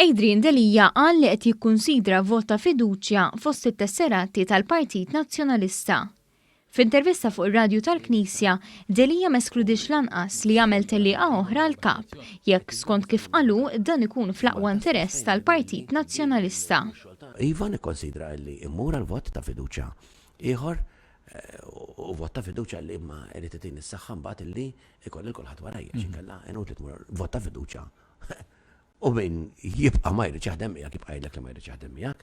Adrian Delija qal li qed jikkunsidra vot ta' fiduċja fost it-tesserati tal-Partit Nazzjonalista. F'intervista fuq ir-radju tal-Knisja, Delija ma eskludix lanqas li jagħmel tellieqa oħra l-kap, jekk skont kif qalu dan ikun fl-aqwa interess tal-Partit Nazzjonalista. Iva nikkonsidra li immur l-vot ta' fiduċja ieħor u vot ta' fiduċja li imma irid itin is-saħħa mbagħad illi ikoll il-kulħadd warajja x'inkella inutli tmur vot ta' fiduċja. U min jibqa' ma jridx jaħdem miegħek jibqa' jgħidlek li ma jridx jaħdem miegħek.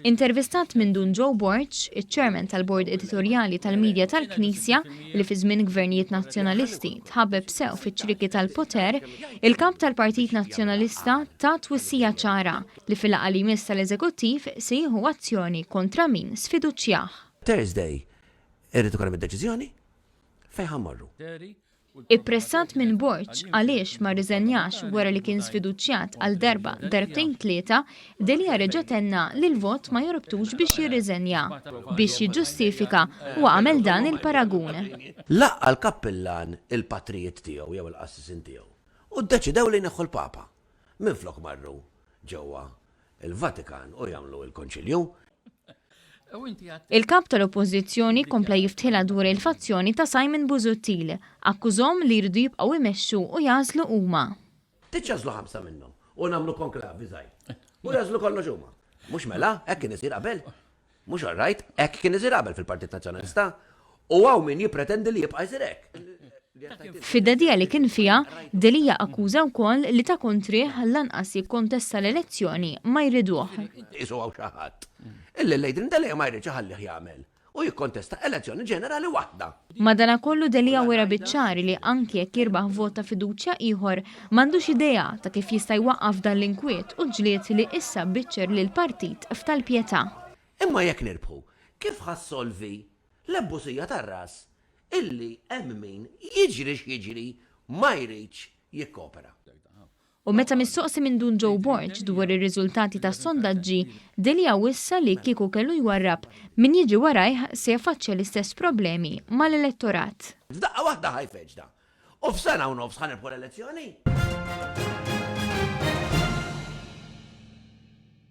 Intervistat minn dun Joe Borch, iċ-chairman tal-Bord Editorjali tal-Midja tal-Knisja li fi żmien gvernijiet nazzjonalisti tħabbeb sew fiċ-ċriki tal-poter, il-kap tal-Partit Nazzjonalista ta' twissija ċara li fil-laqgħa li jmiss tal-Eżekuttiv se jieħu azzjoni kontra min sfiduċjah. Thursday irrid ikun hemm id-deċiżjoni fejn ħammorru. Ippressat minn Borch għaliex ma rriżenjax wara li kien sfiduċjat għal darbtejn tlieta, Delija reġa' tenna li l-vot ma jorbtux biex jirriżenja, biex jiġġustifika u għamel dan il-paragun. Laqqa l-kappillan il-patrijiet tiegħu jew il-qassisin tiegħu u ddeċidew li jneħħu l-Papa. Minflok marru ġewwa il-Vatikan u jagħmlu l-Konċilju. Il-kap tal-Oppożizzjoni kompla jiftħilha dwar il-fazzjoni ta' Simon Busuttil, akkużhom li jridu jibqgħu imexxu u jażlu huma. Tiċċażlu 5 minnhom u nagħmlu konklavi żgħir. U jażlu kollox huma. Mhux mela, hekk kien isir qabel. Mhux all-right, hekk kien isir qabel fil-Partit Nazzjonalista. U hawn min jippretendi li jibqa' jsir hekk. Fid-dedija li kien fiha, Delija akkuża wkoll li ta' kontrih lanqas jikkontesta l-elezzjoni ma jriduh. Isu hawn xi ħadd. Illi Adrian Delija ma jridx iħallih jagħmel u jikkontesta elezzjoni ġenerali waħda. Madankollu Delija wera biċ-ċari li anke jekk jirbaħ vot ta' fiduċja ieħor m'għandux idea ta' kif jista' jwaqqaf dan l-inkwiet u ġlied li issa biċċer lil partit f'tal-pjetà. Imma jekk nirbħu, kif ħassolvi l-ebbusija tar-ras illi hemm min jiġri x'jiġri ma jridx jikkopera. U meta mistoqsi minn dun Joe Borch dwar ir-riżultati tas-sondaġġi, Delija wissa li kieku kellu jwarrab min jiġi warajh se jaffaċċja l-istess problemi mal-elettorat. F'daqqa waħda ħajfeġda. U f'sena u nofs ħanirbħu l-elezzjoni?